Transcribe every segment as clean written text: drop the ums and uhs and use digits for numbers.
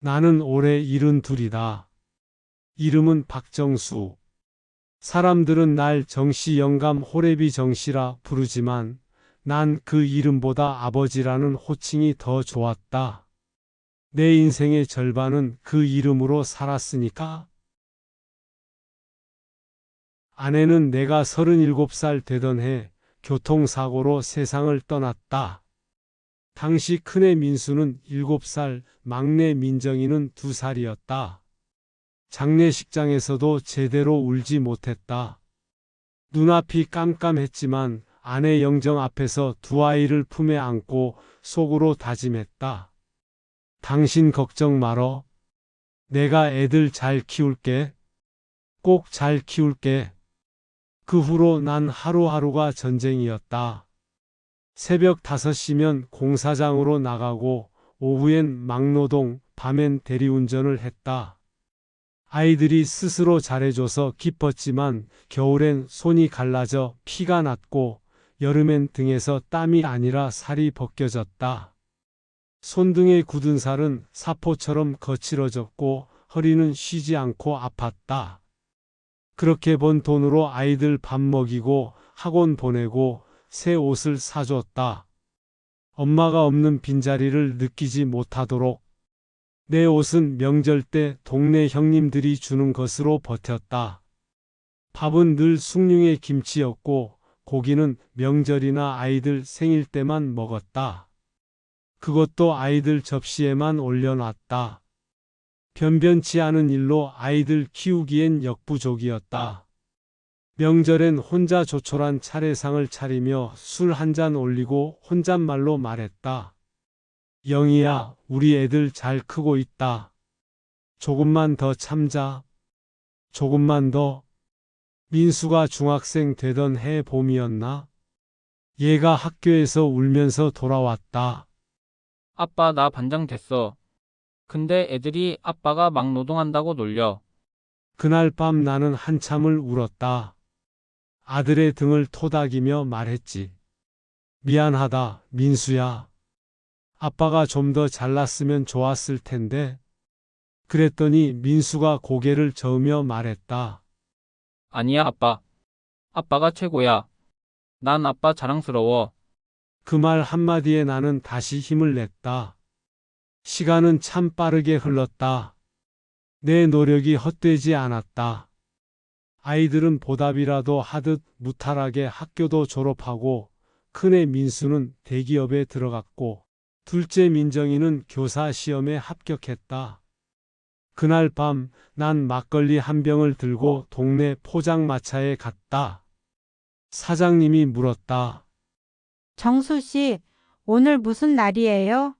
나는 올해 72이다. 이름은 박정수. 사람들은 날 정씨 영감 호래비 정씨라 부르지만 난 그 이름보다 아버지라는 호칭이 더 좋았다. 내 인생의 절반은 그 이름으로 살았으니까. 아내는 내가 37살 되던 해 교통사고로 세상을 떠났다. 당시 큰애 민수는 7살, 막내 민정이는 2살이었다. 장례식장에서도 제대로 울지 못했다. 눈앞이 깜깜했지만 아내 영정 앞에서 두 아이를 품에 안고 속으로 다짐했다. 당신 걱정 말어. 내가 애들 잘 키울게. 꼭 잘 키울게. 그 후로 난 하루하루가 전쟁이었다. 새벽 5시면 공사장으로 나가고 오후엔 막노동, 밤엔 대리운전을 했다. 아이들이 스스로 잘해줘서 기뻤지만 겨울엔 손이 갈라져 피가 났고 여름엔 등에서 땀이 아니라 살이 벗겨졌다. 손등에 굳은 살은 사포처럼 거칠어졌고 허리는 쉬지 않고 아팠다. 그렇게 번 돈으로 아이들 밥 먹이고 학원 보내고 새 옷을 사줬다. 엄마가 없는 빈자리를 느끼지 못하도록 내 옷은 명절 때 동네 형님들이 주는 것으로 버텼다. 밥은 늘 숭늉의 김치였고 고기는 명절이나 아이들 생일 때만 먹었다. 그것도 아이들 접시에만 올려놨다. 변변치 않은 일로 아이들 키우기엔 역부족이었다. 명절엔 혼자 조촐한 차례상을 차리며 술 한 잔 올리고 혼잣말로 말했다. 영희야, 우리 애들 잘 크고 있다. 조금만 더 참자. 조금만 더. 민수가 중학생 되던 해 봄이었나? 얘가 학교에서 울면서 돌아왔다. 아빠, 나 반장 됐어. 근데 애들이 아빠가 막 노동한다고 놀려. 그날 밤 나는 한참을 울었다. 아들의 등을 토닥이며 말했지. 미안하다, 민수야. 아빠가 좀 더 잘났으면 좋았을 텐데. 그랬더니 민수가 고개를 저으며 말했다. 아니야, 아빠. 아빠가 최고야. 난 아빠 자랑스러워. 그 말 한마디에 나는 다시 힘을 냈다. 시간은 참 빠르게 흘렀다. 내 노력이 헛되지 않았다. 아이들은 보답이라도 하듯 무탈하게 학교도 졸업하고 큰애 민수는 대기업에 들어갔고 둘째 민정이는 교사 시험에 합격했다. 그날 밤 난 막걸리 한 병을 들고 동네 포장마차에 갔다. 사장님이 물었다. 정수 씨, 오늘 무슨 날이에요?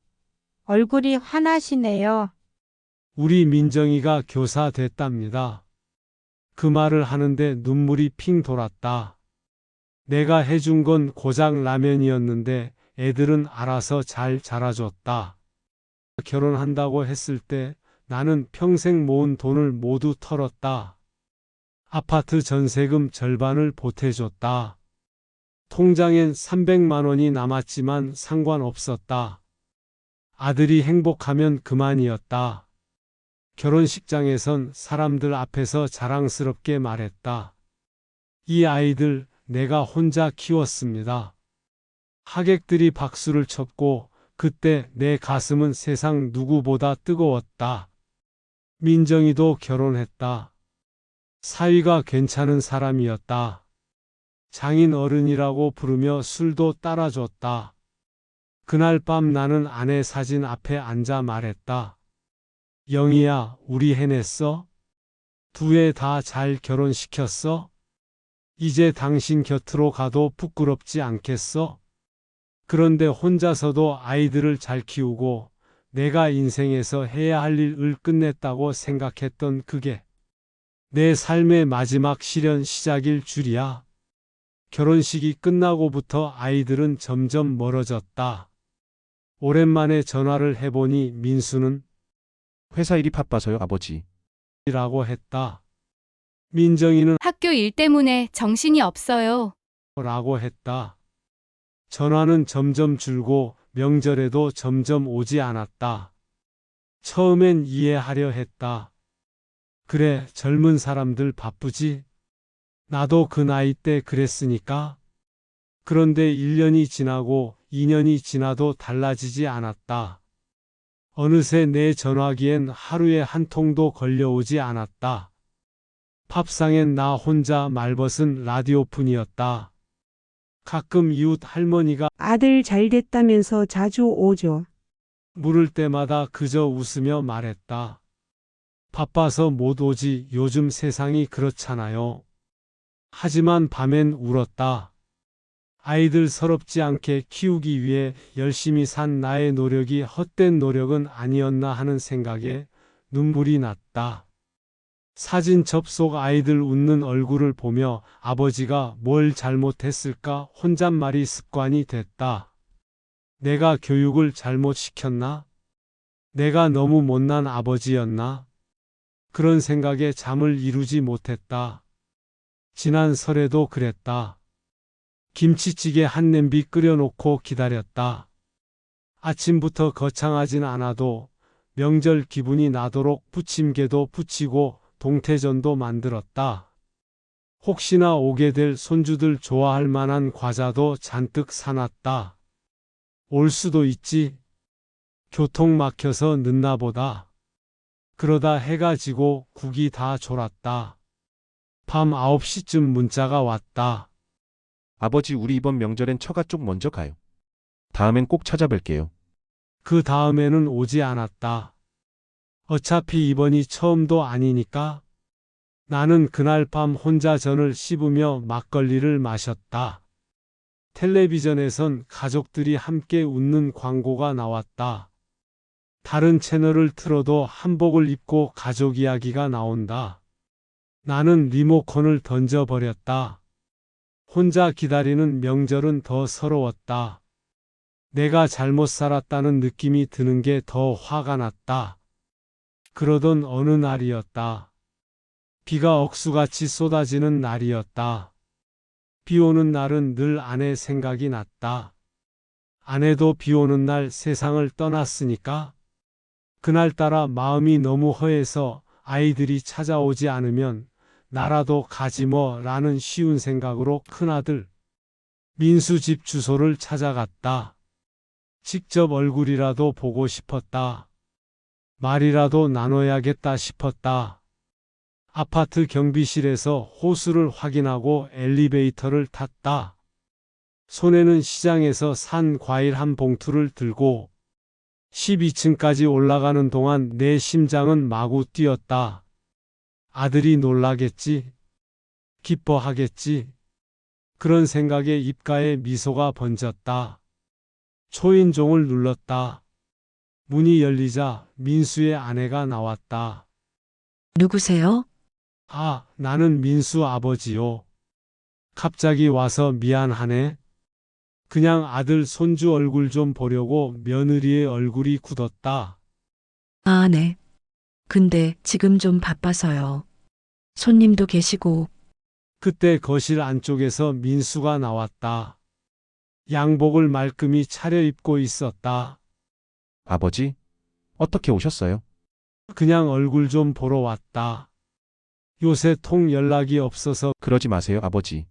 얼굴이 환하시네요. 우리 민정이가 교사 됐답니다. 그 말을 하는데 눈물이 핑 돌았다. 내가 해준 건 고작 라면이었는데 애들은 알아서 잘 자라줬다. 결혼한다고 했을 때 나는 평생 모은 돈을 모두 털었다. 아파트 전세금 절반을 보태줬다. 통장엔 300만 원이 남았지만 상관없었다. 아들이 행복하면 그만이었다. 결혼식장에선 사람들 앞에서 자랑스럽게 말했다. 이 아이들 내가 혼자 키웠습니다. 하객들이 박수를 쳤고 그때 내 가슴은 세상 누구보다 뜨거웠다. 민정이도 결혼했다. 사위가 괜찮은 사람이었다. 장인 어른이라고 부르며 술도 따라줬다. 그날 밤 나는 아내 사진 앞에 앉아 말했다. 영희야, 우리 해냈어? 두 애 다 잘 결혼시켰어? 이제 당신 곁으로 가도 부끄럽지 않겠어? 그런데 혼자서도 아이들을 잘 키우고 내가 인생에서 해야 할 일을 끝냈다고 생각했던 그게 내 삶의 마지막 시련 시작일 줄이야. 결혼식이 끝나고부터 아이들은 점점 멀어졌다. 오랜만에 전화를 해보니 민수는 회사 일이 바빠서요, 아버지. 라고 했다. 민정이는 학교 일 때문에 정신이 없어요. 라고 했다. 전화는 점점 줄고 명절에도 점점 오지 않았다. 처음엔 이해하려 했다. 그래, 젊은 사람들 바쁘지? 나도 그 나이 때 그랬으니까. 그런데 1년이 지나고 2년이 지나도 달라지지 않았다. 어느새 내 전화기엔 하루에 한 통도 걸려오지 않았다. 팝상엔 나 혼자 말벗은 라디오뿐이었다. 가끔 이웃 할머니가 아들 잘 됐다면서 자주 오죠. 물을 때마다 그저 웃으며 말했다. 바빠서 못 오지, 요즘 세상이 그렇잖아요. 하지만 밤엔 울었다. 아이들 서럽지 않게 키우기 위해 열심히 산 나의 노력이 헛된 노력은 아니었나 하는 생각에 눈물이 났다. 사진 접속 아이들 웃는 얼굴을 보며 아버지가 뭘 잘못했을까 혼잣말이 습관이 됐다. 내가 교육을 잘못 시켰나? 내가 너무 못난 아버지였나? 그런 생각에 잠을 이루지 못했다. 지난 설에도 그랬다. 김치찌개 한 냄비 끓여놓고 기다렸다. 아침부터 거창하진 않아도 명절 기분이 나도록 부침개도 부치고 동태전도 만들었다. 혹시나 오게 될 손주들 좋아할 만한 과자도 잔뜩 사놨다. 올 수도 있지. 교통 막혀서 늦나 보다. 그러다 해가 지고 국이 다 졸았다. 밤 9시쯤 문자가 왔다. 아버지, 우리 이번 명절엔 처가 쪽 먼저 가요. 다음엔 꼭 찾아뵐게요. 그 다음에는 오지 않았다. 어차피 이번이 처음도 아니니까. 나는 그날 밤 혼자 전을 씹으며 막걸리를 마셨다. 텔레비전에선 가족들이 함께 웃는 광고가 나왔다. 다른 채널을 틀어도 한복을 입고 가족 이야기가 나온다. 나는 리모컨을 던져버렸다. 혼자 기다리는 명절은 더 서러웠다. 내가 잘못 살았다는 느낌이 드는 게 더 화가 났다. 그러던 어느 날이었다. 비가 억수같이 쏟아지는 날이었다. 비 오는 날은 늘 아내 생각이 났다. 아내도 비 오는 날 세상을 떠났으니까. 그날따라 마음이 너무 허해서 아이들이 찾아오지 않으면 나라도 가지 뭐 라는 쉬운 생각으로 큰아들 민수 집 주소를 찾아갔다. 직접 얼굴이라도 보고 싶었다. 말이라도 나눠야겠다 싶었다. 아파트 경비실에서 호수를 확인하고 엘리베이터를 탔다. 손에는 시장에서 산 과일 한 봉투를 들고 12층까지 올라가는 동안 내 심장은 마구 뛰었다. 아들이 놀라겠지? 기뻐하겠지? 그런 생각에 입가에 미소가 번졌다. 초인종을 눌렀다. 문이 열리자 민수의 아내가 나왔다. 누구세요? 아, 나는 민수 아버지요. 갑자기 와서 미안하네. 그냥 아들 손주 얼굴 좀 보려고 며느리의 얼굴이 굳었다. 아, 네. 근데 지금 좀 바빠서요. 손님도 계시고. 그때 거실 안쪽에서 민수가 나왔다. 양복을 말끔히 차려입고 있었다. 아버지, 어떻게 오셨어요? 그냥 얼굴 좀 보러 왔다. 요새 통 연락이 없어서 그러지 마세요, 아버지.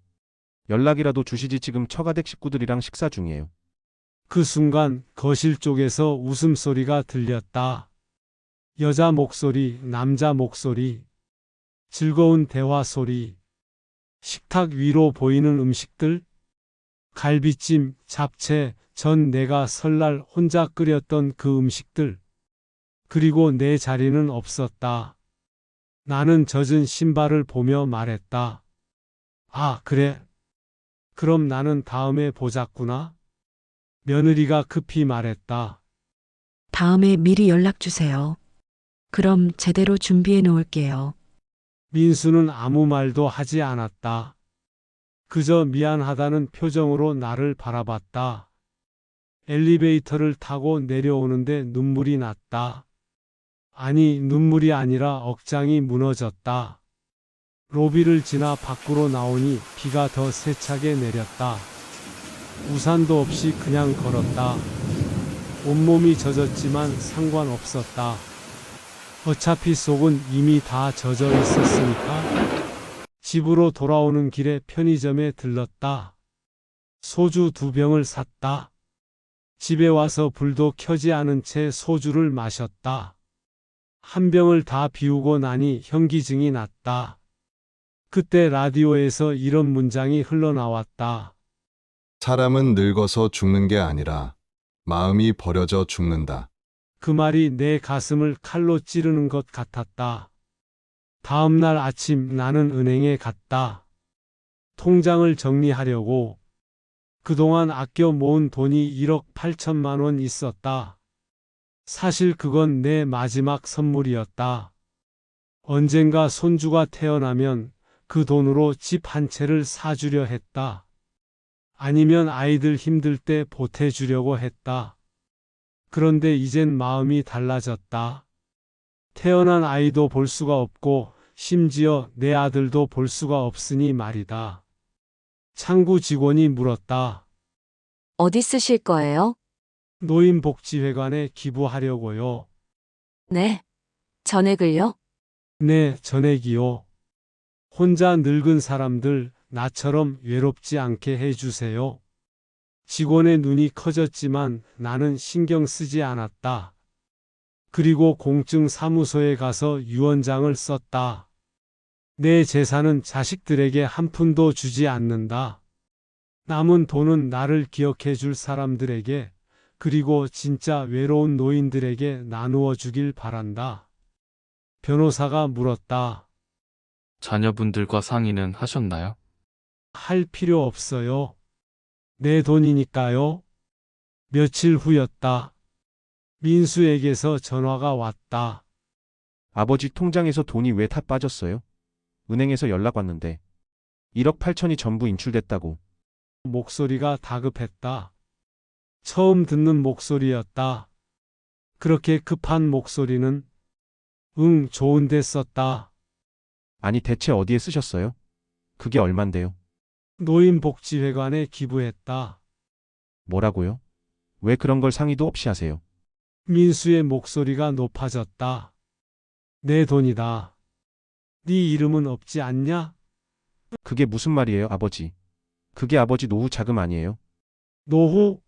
연락이라도 주시지. 지금 처가댁 식구들이랑 식사 중이에요. 그 순간 거실 쪽에서 웃음소리가 들렸다. 여자 목소리, 남자 목소리, 즐거운 대화 소리, 식탁 위로 보이는 음식들, 갈비찜, 잡채, 전 내가 설날 혼자 끓였던 그 음식들. 그리고 내 자리는 없었다. 나는 젖은 신발을 보며 말했다. 아, 그래. 그럼 나는 다음에 보자꾸나. 며느리가 급히 말했다. 다음에 미리 연락 주세요. 그럼 제대로 준비해 놓을게요. 민수는 아무 말도 하지 않았다. 그저 미안하다는 표정으로 나를 바라봤다. 엘리베이터를 타고 내려오는데 눈물이 났다. 아니, 눈물이 아니라 억장이 무너졌다. 로비를 지나 밖으로 나오니 비가 더 세차게 내렸다. 우산도 없이 그냥 걸었다. 온몸이 젖었지만 상관없었다. 어차피 속은 이미 다 젖어 있었으니까. 집으로 돌아오는 길에 편의점에 들렀다. 소주 2병을 샀다. 집에 와서 불도 켜지 않은 채 소주를 마셨다. 한 병을 다 비우고 나니 현기증이 났다. 그때 라디오에서 이런 문장이 흘러나왔다. 사람은 늙어서 죽는 게 아니라 마음이 버려져 죽는다. 그 말이 내 가슴을 칼로 찌르는 것 같았다. 다음 날 아침 나는 은행에 갔다. 통장을 정리하려고. 그동안 아껴 모은 돈이 1억 8천만 원 있었다. 사실 그건 내 마지막 선물이었다. 언젠가 손주가 태어나면 그 돈으로 집 한 채를 사주려 했다. 아니면 아이들 힘들 때 보태주려고 했다. 그런데 이젠 마음이 달라졌다. 태어난 아이도 볼 수가 없고 심지어 내 아들도 볼 수가 없으니 말이다. 창구 직원이 물었다. 어디 쓰실 거예요? 노인복지회관에 기부하려고요. 네. 전액을요? 네, 전액이요. 혼자 늙은 사람들 나처럼 외롭지 않게 해주세요. 직원의 눈이 커졌지만 나는 신경 쓰지 않았다. 그리고 공증 사무소에 가서 유언장을 썼다. 내 재산은 자식들에게 한 푼도 주지 않는다. 남은 돈은 나를 기억해 줄 사람들에게, 그리고 진짜 외로운 노인들에게 나누어 주길 바란다. 변호사가 물었다. 자녀분들과 상의는 하셨나요? 할 필요 없어요. 내 돈이니까요. 며칠 후였다. 민수에게서 전화가 왔다. 아버지 통장에서 돈이 왜 다 빠졌어요? 은행에서 연락 왔는데 1억 8천이 전부 인출됐다고. 목소리가 다급했다. 처음 듣는 목소리였다. 그렇게 급한 목소리는 응, 좋은데 썼다. 아니 대체 어디에 쓰셨어요? 그게 얼만데요? 노인복지회관에 기부했다. 뭐라고요? 왜 그런 걸 상의도 없이 하세요? 민수의 목소리가 높아졌다. 내 돈이다. 네 이름은 없지 않냐? 그게 무슨 말이에요, 아버지? 그게 아버지 노후 자금 아니에요? 노후?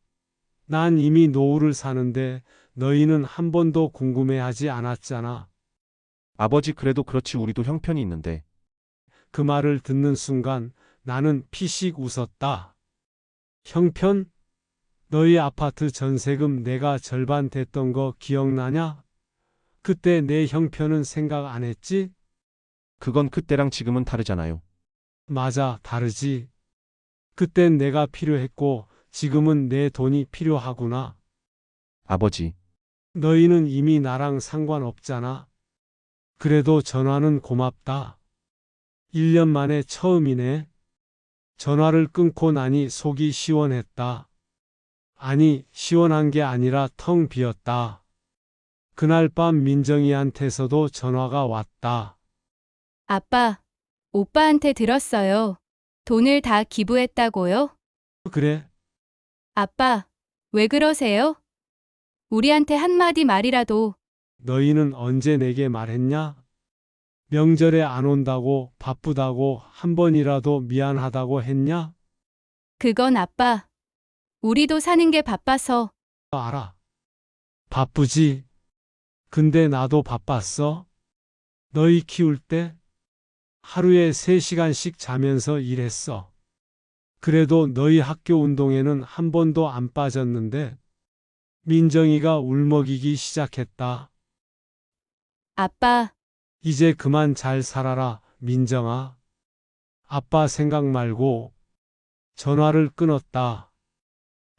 난 이미 노후를 사는데 너희는 한 번도 궁금해하지 않았잖아. 아버지 그래도 그렇지 우리도 형편이 있는데. 그 말을 듣는 순간 나는 피식 웃었다. 형편? 너희 아파트 전세금 내가 절반 댔던 거 기억나냐? 그때 내 형편은 생각 안 했지? 그건 그때랑 지금은 다르잖아요. 맞아, 다르지. 그땐 내가 필요했고 지금은 내 돈이 필요하구나. 아버지, 너희는 이미 나랑 상관없잖아. 그래도 전화는 고맙다. 1년 만에 처음이네. 전화를 끊고 나니 속이 시원했다. 아니, 시원한 게 아니라 텅 비었다. 그날 밤 민정이한테서도 전화가 왔다. 아빠, 오빠한테 들었어요. 돈을 다 기부했다고요? 그래? 아빠, 왜 그러세요? 우리한테 한마디 말이라도. 너희는 언제 내게 말했냐? 명절에 안 온다고, 바쁘다고, 한 번이라도 미안하다고 했냐? 그건 아빠. 우리도 사는 게 바빠서. 알아. 바쁘지. 근데 나도 바빴어. 너희 키울 때 하루에 3시간씩 자면서 일했어. 그래도 너희 학교 운동에는 한 번도 안 빠졌는데. 민정이가 울먹이기 시작했다. 아빠, 이제 그만 잘 살아라, 민정아. 아빠 생각 말고. 전화를 끊었다.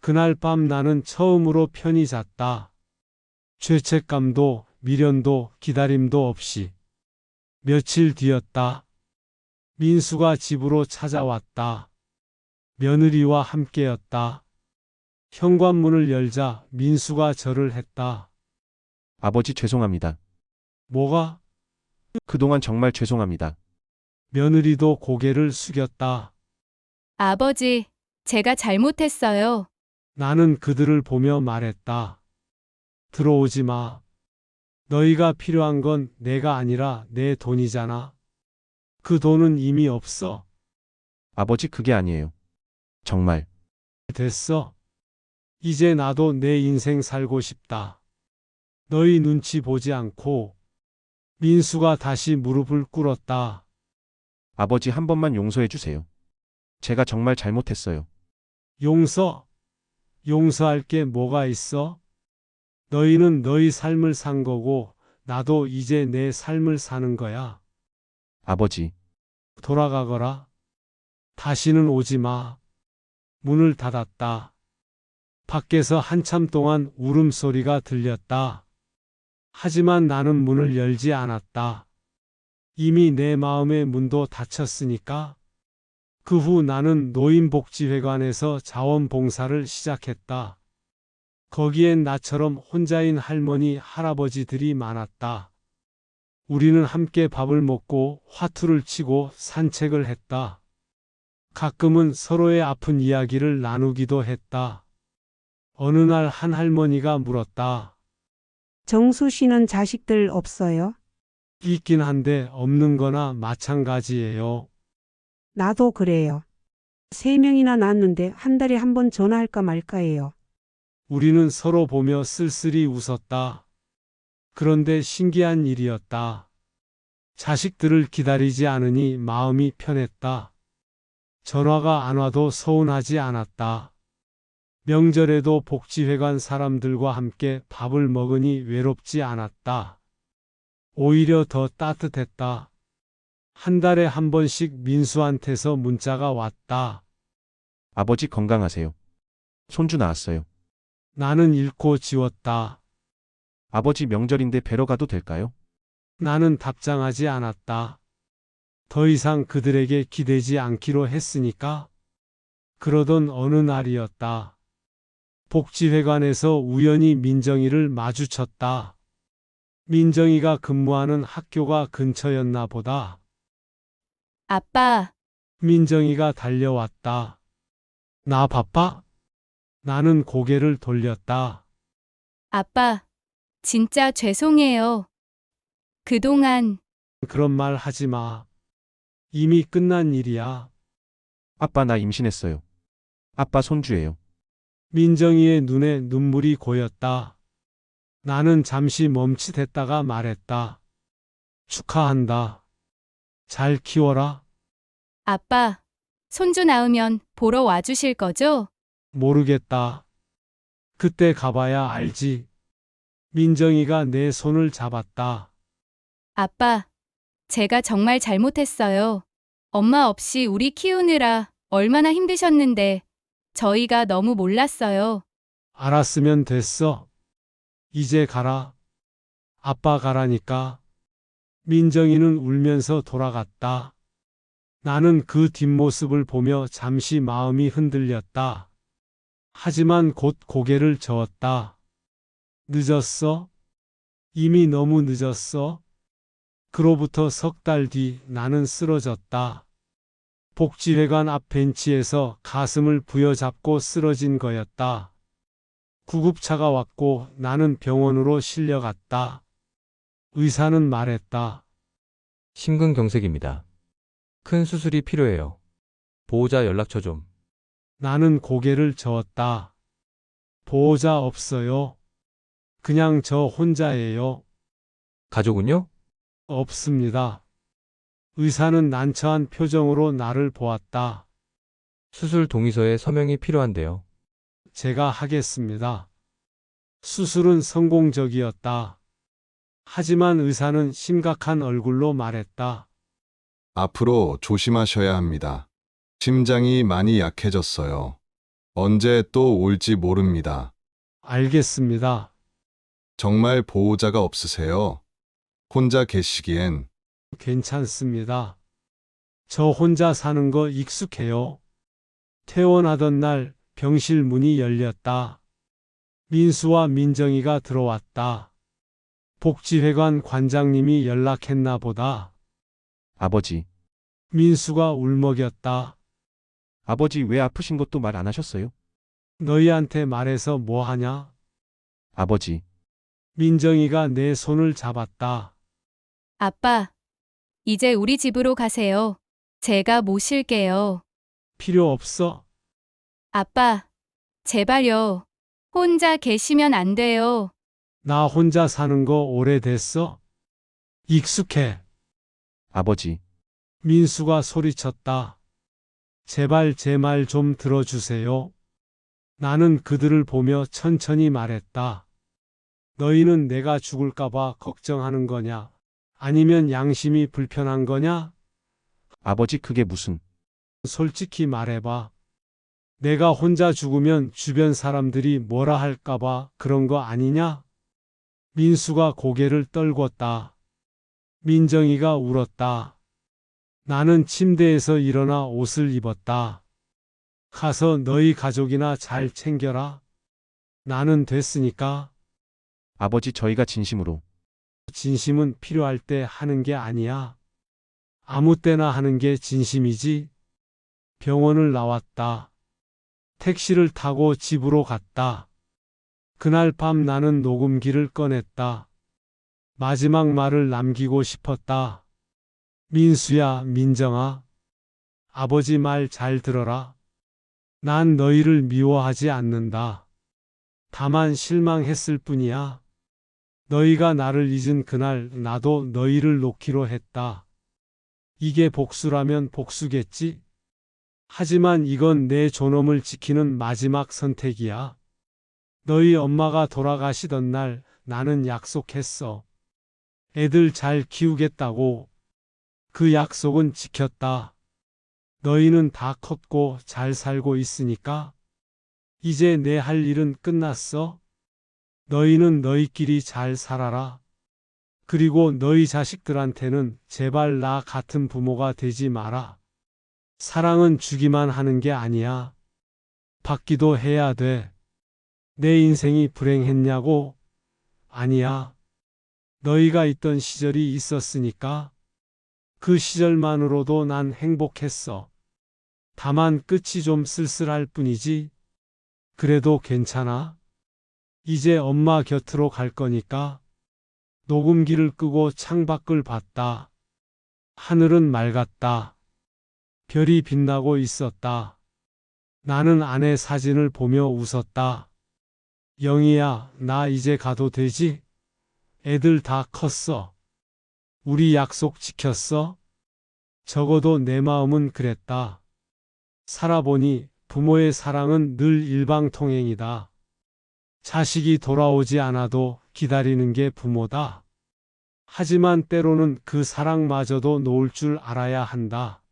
그날 밤 나는 처음으로 편히 잤다. 죄책감도 미련도 기다림도 없이. 며칠 뒤였다. 민수가 집으로 찾아왔다. 며느리와 함께였다. 현관문을 열자 민수가 절을 했다. 아버지 죄송합니다. 뭐가? 그동안 정말 죄송합니다. 며느리도 고개를 숙였다. 아버지, 제가 잘못했어요. 나는 그들을 보며 말했다. 들어오지 마. 너희가 필요한 건 내가 아니라 내 돈이잖아. 그 돈은 이미 없어. 아버지, 그게 아니에요. 정말. 됐어. 이제 나도 내 인생 살고 싶다. 너희 눈치 보지 않고. 민수가 다시 무릎을 꿇었다. 아버지, 한 번만 용서해 주세요. 제가 정말 잘못했어요. 용서? 용서할 게 뭐가 있어? 너희는 너희 삶을 산 거고, 나도 이제 내 삶을 사는 거야. 아버지, 돌아가거라. 다시는 오지 마. 문을 닫았다. 밖에서 한참 동안 울음소리가 들렸다. 하지만 나는 문을 열지 않았다. 이미 내 마음의 문도 닫혔으니까. 그 후 나는 노인복지회관에서 자원봉사를 시작했다. 거기엔 나처럼 혼자인 할머니, 할아버지들이 많았다. 우리는 함께 밥을 먹고 화투를 치고 산책을 했다. 가끔은 서로의 아픈 이야기를 나누기도 했다. 어느 날 한 할머니가 물었다. 정수 씨는 자식들 없어요? 있긴 한데 없는 거나 마찬가지예요. 나도 그래요. 3명이나 낳았는데 한 달에 한 번 전화할까 말까 해요. 우리는 서로 보며 쓸쓸히 웃었다. 그런데 신기한 일이었다. 자식들을 기다리지 않으니 마음이 편했다. 전화가 안 와도 서운하지 않았다. 명절에도 복지회관 사람들과 함께 밥을 먹으니 외롭지 않았다. 오히려 더 따뜻했다. 한 달에 한 번씩 민수한테서 문자가 왔다. 아버지 건강하세요. 손주 나왔어요. 나는 읽고 지웠다. 아버지, 명절인데 뵈러 가도 될까요? 나는 답장하지 않았다. 더 이상 그들에게 기대지 않기로 했으니까. 그러던 어느 날이었다. 복지회관에서 우연히 민정이를 마주쳤다. 민정이가 근무하는 학교가 근처였나 보다. 아빠, 민정이가 달려왔다. 나 바빠? 나는 고개를 돌렸다. 아빠, 진짜 죄송해요. 그동안 그런 말 하지 마. 이미 끝난 일이야. 아빠, 나 임신했어요. 아빠, 손주예요. 민정이의 눈에 눈물이 고였다. 나는 잠시 멈칫했다가 말했다. 축하한다. 잘 키워라. 아빠, 손주 낳으면 보러 와주실 거죠? 모르겠다. 그때 가봐야 알지. 민정이가 내 손을 잡았다. 아빠, 제가 정말 잘못했어요. 엄마 없이 우리 키우느라 얼마나 힘드셨는데 저희가 너무 몰랐어요. 알았으면 됐어. 이제 가라. 아빠 가라니까. 민정이는 울면서 돌아갔다. 나는 그 뒷모습을 보며 잠시 마음이 흔들렸다. 하지만 곧 고개를 저었다. 늦었어? 이미 너무 늦었어? 그로부터 석 달 뒤 나는 쓰러졌다. 복지회관 앞 벤치에서 가슴을 부여잡고 쓰러진 거였다. 구급차가 왔고 나는 병원으로 실려갔다. 의사는 말했다. 심근경색입니다. 큰 수술이 필요해요. 보호자 연락처 좀. 나는 고개를 저었다. 보호자 없어요. 그냥 저 혼자예요. 가족은요? 없습니다. 의사는 난처한 표정으로 나를 보았다. 수술 동의서에 서명이 필요한데요. 제가 하겠습니다. 수술은 성공적이었다. 하지만 의사는 심각한 얼굴로 말했다. 앞으로 조심하셔야 합니다. 심장이 많이 약해졌어요. 언제 또 올지 모릅니다. 알겠습니다. 정말 보호자가 없으세요? 혼자 계시기엔. 괜찮습니다. 저 혼자 사는 거 익숙해요. 퇴원하던 날 병실 문이 열렸다. 민수와 민정이가 들어왔다. 복지회관 관장님이 연락했나 보다. 아버지, 민수가 울먹였다. 아버지 왜 아프신 것도 말 안 하셨어요? 너희한테 말해서 뭐 하냐? 아버지, 민정이가 내 손을 잡았다. 아빠, 이제 우리 집으로 가세요. 제가 모실게요. 필요 없어. 아빠, 제발요. 혼자 계시면 안 돼요. 나 혼자 사는 거 오래됐어. 익숙해. 아버지, 민수가 소리쳤다. 제발 제 말 좀 들어주세요. 나는 그들을 보며 천천히 말했다. 너희는 내가 죽을까봐 걱정하는 거냐? 아니면 양심이 불편한 거냐? 아버지 그게 무슨, 솔직히 말해봐. 내가 혼자 죽으면 주변 사람들이 뭐라 할까봐 그런 거 아니냐? 민수가 고개를 떨궜다. 민정이가 울었다. 나는 침대에서 일어나 옷을 입었다. 가서 너희 가족이나 잘 챙겨라. 나는 됐으니까. 아버지 저희가 진심으로, 진심은 필요할 때 하는 게 아니야. 아무 때나 하는 게 진심이지. 병원을 나왔다. 택시를 타고 집으로 갔다. 그날 밤 나는 녹음기를 꺼냈다. 마지막 말을 남기고 싶었다. 민수야, 민정아. 아버지 말 잘 들어라. 난 너희를 미워하지 않는다. 다만 실망했을 뿐이야. 너희가 나를 잊은 그날 나도 너희를 놓기로 했다. 이게 복수라면 복수겠지? 하지만 이건 내 존엄을 지키는 마지막 선택이야. 너희 엄마가 돌아가시던 날 나는 약속했어. 애들 잘 키우겠다고. 그 약속은 지켰다. 너희는 다 컸고 잘 살고 있으니까. 이제 내 할 일은 끝났어. 너희는 너희끼리 잘 살아라. 그리고 너희 자식들한테는 제발 나 같은 부모가 되지 마라. 사랑은 주기만 하는 게 아니야. 받기도 해야 돼. 내 인생이 불행했냐고? 아니야. 너희가 있던 시절이 있었으니까. 그 시절만으로도 난 행복했어. 다만 끝이 좀 쓸쓸할 뿐이지. 그래도 괜찮아. 이제 엄마 곁으로 갈 거니까. 녹음기를 끄고 창밖을 봤다. 하늘은 맑았다. 별이 빛나고 있었다. 나는 아내 사진을 보며 웃었다. 영희야, 나 이제 가도 되지? 애들 다 컸어. 우리 약속 지켰어? 적어도 내 마음은 그랬다. 살아보니 부모의 사랑은 늘 일방통행이다. 자식이 돌아오지 않아도 기다리는 게 부모다. 하지만 때로는 그 사랑마저도 놓을 줄 알아야 한다.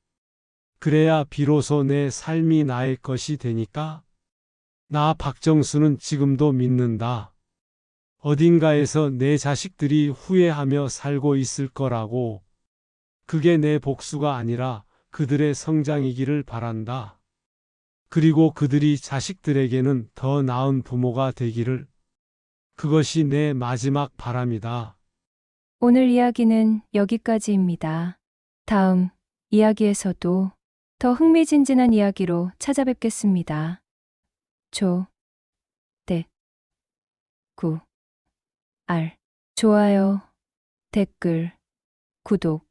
그래야 비로소 내 삶이 나의 것이 되니까. 나 박정수는 지금도 믿는다. 어딘가에서 내 자식들이 후회하며 살고 있을 거라고. 그게 내 복수가 아니라 그들의 성장이기를 바란다. 그리고 그들이 자식들에게는 더 나은 부모가 되기를. 그것이 내 마지막 바람이다. 오늘 이야기는 여기까지입니다. 다음 이야기에서도 더 흥미진진한 이야기로 찾아뵙겠습니다. 좋아요, 댓글, 구독,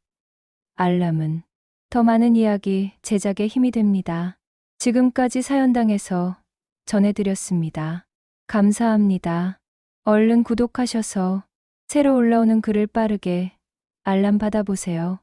알람은 더 많은 이야기 제작에 힘이 됩니다. 지금까지 사연당에서 전해드렸습니다. 감사합니다. 얼른 구독하셔서 새로 올라오는 글을 빠르게 알람 받아보세요.